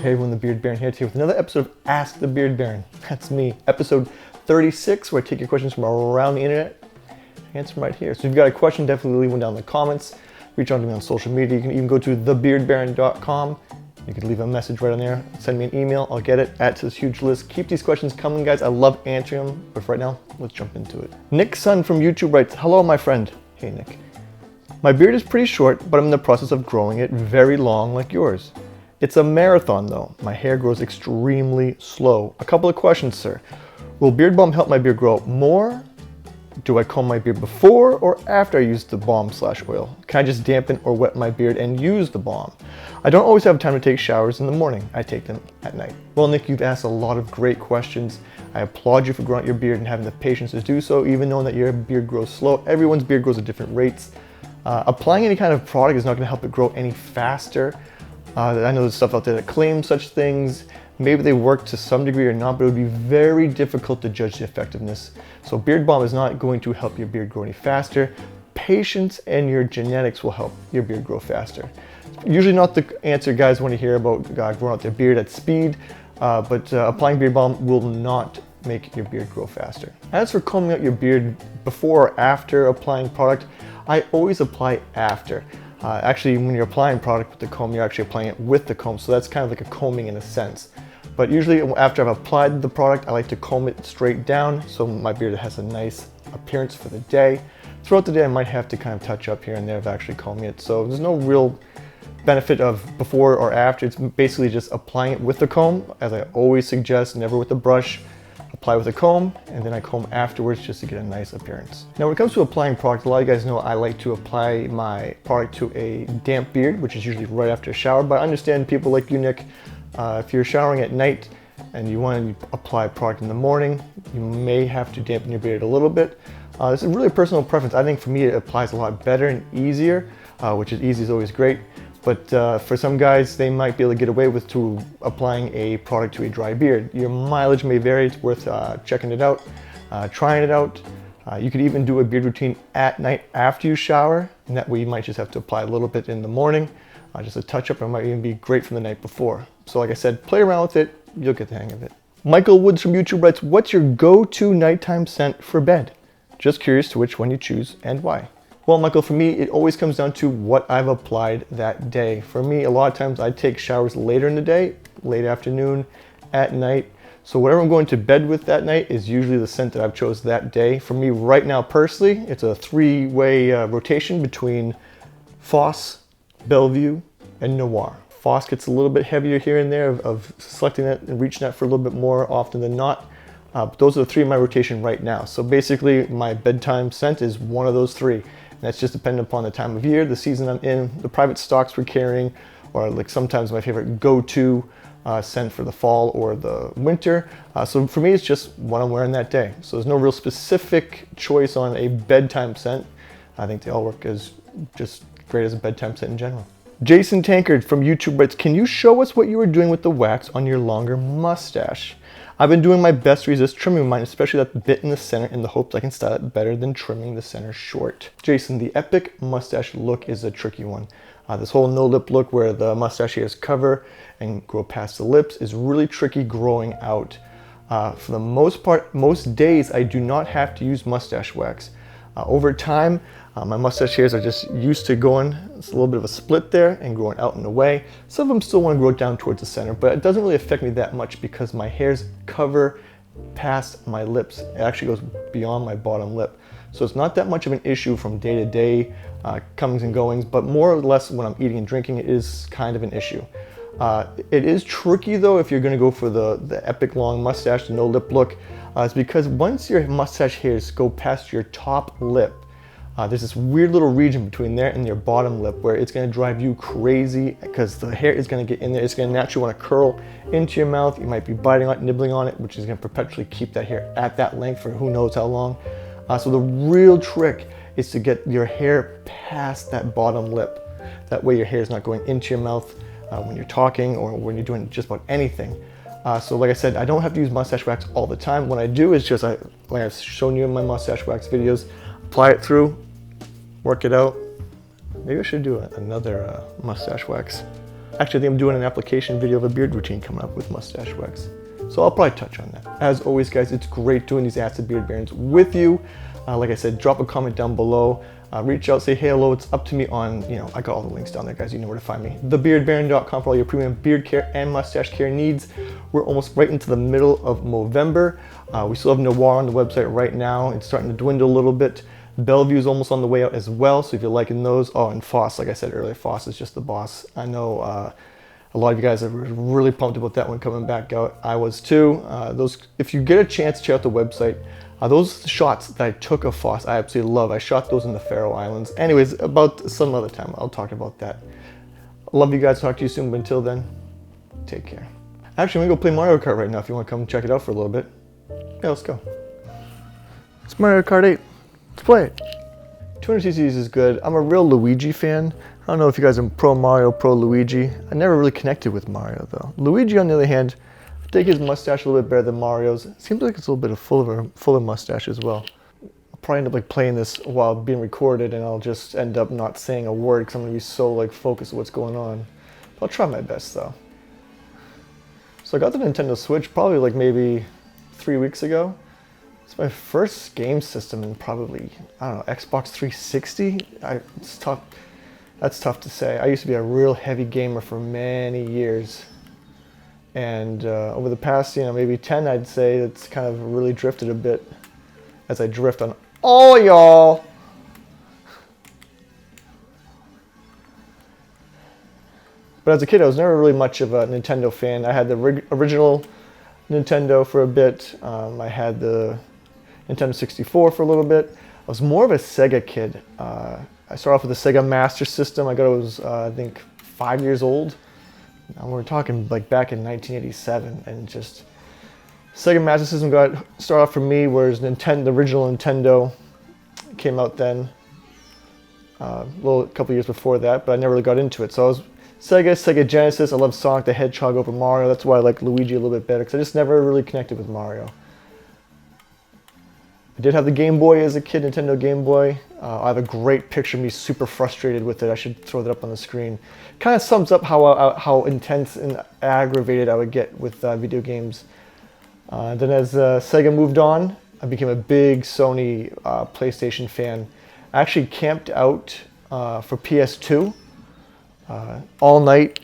Hey everyone, the Beard Baron here with another episode of Ask the Beard Baron. That's me, episode 36, where I take your questions from around the internet and answer them right here. So if you've got a question, definitely leave one down in the comments. Reach out to me on social media. You can even go to thebeardbaron.com. You can leave a message right on there. Send me an email. I'll get it. Add to this huge list. Keep these questions coming, guys. I love answering them. But for right now, let's jump into it. Nick Sun from YouTube writes, "Hello, my friend." Hey, Nick. "My beard is pretty short, but I'm in the process of growing it very long like yours. It's a marathon though. My hair grows extremely slow. A couple of questions, sir. Will Beard Balm help my beard grow more? Do I comb my beard before or after I use the balm/oil? Can I just dampen or wet my beard and use the balm? I don't always have time to take showers in the morning. I take them at night." Well, Nick, you've asked a lot of great questions. I applaud you for growing out your beard and having the patience to do so, even knowing that your beard grows slow. Everyone's beard grows at different rates. Applying any kind of product is not going to help it grow any faster. I know there's stuff out there that claims such things. Maybe they work to some degree or not, but it would be very difficult to judge the effectiveness. So Beard Balm is not going to help your beard grow any faster. Patience and your genetics will help your beard grow faster. Usually not the answer guys want to hear about growing out their beard at speed, but applying Beard Balm will not make your beard grow faster. As for combing out your beard before or after applying product, I always apply after. Actually, when you're applying product with the comb, you're actually applying it with the comb, so that's kind of like a combing in a sense. But usually after I've applied the product, I like to comb it straight down so my beard has a nice appearance for the day. Throughout the day, I might have to kind of touch up here and there of actually combing it, so there's no real benefit of before or after. It's basically just applying it with the comb, as I always suggest, never with a brush. Apply with a comb, and then I comb afterwards just to get a nice appearance. Now when it comes to applying product, a lot of you guys know I like to apply my product to a damp beard, which is usually right after a shower, but I understand people like you, Nick, if you're showering at night and you want to apply product in the morning, you may have to dampen your beard a little bit. This is really a personal preference. I think for me it applies a lot better and easier, which is easy is always great. But for some guys, they might be able to get away with applying a product to a dry beard. Your mileage may vary. It's worth checking it out, trying it out. You could even do a beard routine at night after you shower, and that way you might just have to apply a little bit in the morning, just a touch up. It might even be great from the night before. So like I said, play around with it. You'll get the hang of it. Michael Woods from YouTube writes, "What's your go-to nighttime scent for bed? Just curious to which one you choose and why." Well, Michael, for me, it always comes down to what I've applied that day. For me, a lot of times I take showers later in the day, late afternoon, at night. So whatever I'm going to bed with that night is usually the scent that I've chose that day. For me right now, personally, it's a three-way rotation between Foss, Bellevue, and Noir. Foss gets a little bit heavier here and there of selecting that and reaching out for a little bit more often than not. But those are the three in my rotation right now. So basically, my bedtime scent is one of those three. That's just dependent upon the time of year, the season I'm in, the private stocks we're carrying, or like sometimes my favorite go-to scent for the fall or the winter. So for me, it's just what I'm wearing that day. So there's no real specific choice on a bedtime scent. I think they all work as just great as a bedtime scent in general. Jason Tankard from YouTube writes, "Can you show us what you were doing with the wax on your longer mustache? I've been doing my best to resist trimming mine, especially that bit in the center, in the hopes I can style it better than trimming the center short." Jason, the epic mustache look is a tricky one. This whole no lip look where the mustache hairs cover and grow past the lips is really tricky growing out. For the most part, most days I do not have to use mustache wax. Over time, my mustache hairs are just used to going, it's a little bit of a split there and growing out and away. Some of them still want to grow down towards the center, but it doesn't really affect me that much because my hairs cover past my lips. It actually goes beyond my bottom lip. So it's not that much of an issue from day to day, comings and goings, but more or less when I'm eating and drinking, it is kind of an issue. It is tricky though if you're going to go for the epic long mustache, the no lip look. It's because once your mustache hairs go past your top lip, there's this weird little region between there and your bottom lip where it's going to drive you crazy because the hair is going to get in there. It's going to naturally want to curl into your mouth. You might be biting on it, nibbling on it, which is going to perpetually keep that hair at that length for who knows how long. So the real trick is to get your hair past that bottom lip. That way your hair is not going into your mouth when you're talking or when you're doing just about anything. So like I said, I don't have to use mustache wax all the time. What I do is just, like I've shown you in my mustache wax videos, apply it through, work it out. Maybe I should do another mustache wax Actually, I think I'm doing an application video of a beard routine coming up with mustache wax. So I'll probably touch on that. As always, guys, it's great doing these Ask the Beard Barons with you. Like I said, drop a comment down below. Reach out, say hey, hello. It's up to me on, I got all the links down there, guys. You know where to find me. Thebeardbaron.com for all your premium beard care and mustache care needs. We're almost right into the middle of November. We still have Noir on the website right now. It's starting to dwindle a little bit. Bellevue is almost on the way out as well. So if you're liking those, oh, and Foss, like I said earlier, Foss is just the boss. I know a lot of you guys are really pumped about that one coming back out. I was too. If you get a chance, check out the website. Those shots that I took of Foss, I absolutely love. I shot those in the Faroe Islands. Anyways, about some other time, I'll talk about that. I love you guys. Talk to you soon. But until then, take care. Actually, I'm gonna go play Mario Kart right now. If you want to come check it out for a little bit, yeah, let's go. It's Mario Kart 8. Let's play it. 200cc's is good. I'm a real Luigi fan. I don't know if you guys are pro Mario, pro Luigi. I never really connected with Mario though. Luigi, on the other hand, I think his mustache a little bit better than Mario's. It seems like it's a little bit of fuller mustache as well. I'll probably end up playing this while being recorded, and I'll just end up not saying a word because I'm gonna be so focused on what's going on. But I'll try my best though. So I got the Nintendo Switch probably maybe 3 weeks ago. It's my first game system in probably, I don't know, Xbox 360. It's tough. That's tough to say. I used to be a real heavy gamer for many years. And over the past, maybe 10, I'd say it's kind of really drifted a bit as I drift on all y'all. But as a kid, I was never really much of a Nintendo fan. I had the original Nintendo for a bit. I had the Nintendo 64 for a little bit. I was more of a Sega kid. I started off with the Sega Master System. I was, I think, 5 years old. Now we're talking back in 1987, and just Sega Master System started off for me, whereas the original Nintendo came out then, a couple years before that, but I never really got into it. So I was Sega Genesis. I love Sonic the Hedgehog over Mario. That's why I like Luigi a little bit better, because I just never really connected with Mario. I did have the Game Boy as a kid, Nintendo Game Boy. I have a great picture of me super frustrated with it. I should throw that up on the screen. Kind of sums up how intense and aggravated I would get with video games. Then as Sega moved on, I became a big Sony PlayStation fan. I actually camped out for PS2 all night.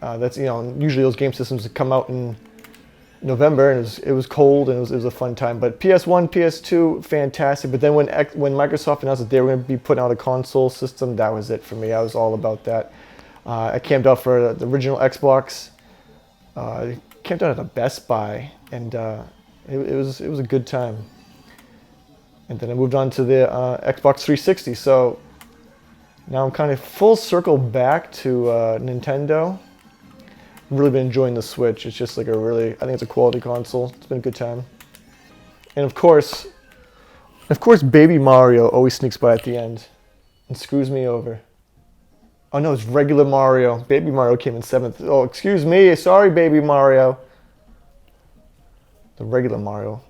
That's usually those game systems that come out in November, and it was cold, and it was a fun time. But PS1, PS2, fantastic. But then when Microsoft announced that they were going to be putting out a console system, that was it for me. I was all about that. I camped out for the original Xbox. I camped out at a Best Buy, and it was a good time. And then I moved on to the Xbox 360. So now I'm kind of full circle back to Nintendo. Really been enjoying the Switch. It's just I think it's a quality console. It's been a good time. And of course, Baby Mario always sneaks by at the end and screws me over. Oh no, it's regular Mario. Baby Mario came in 7th. Oh, excuse me. Sorry, Baby Mario. The regular Mario.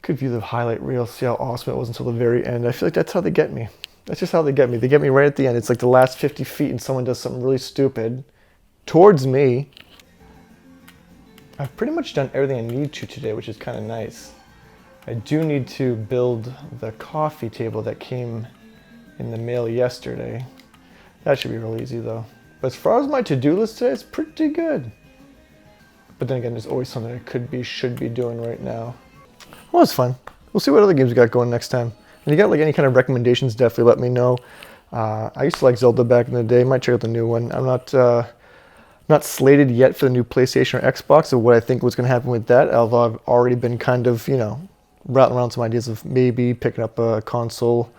Could view the highlight reel, see how awesome it was until the very end. I feel like that's how they get me. That's just how they get me. They get me right at the end. It's like the last 50 feet and someone does something really stupid towards me. I've pretty much done everything I need to today, which is kind of nice. I do need to build the coffee table that came in the mail yesterday. That should be real easy though. But as far as my to-do list today, it's pretty good. But then again, there's always something I should be doing right now. Well, it's fun. We'll see what other games we got going next time. And you got any kind of recommendations, definitely let me know. I used to like Zelda back in the day. Might check out the new one. I'm not slated yet for the new PlayStation or Xbox of what I think was going to happen with that. Although I've already been kind of, rattling around some ideas of maybe picking up a console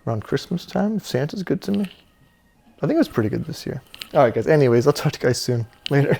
around Christmas time. If Santa's good to me. I think it was pretty good this year. All right, guys. Anyways, I'll talk to you guys soon. Later.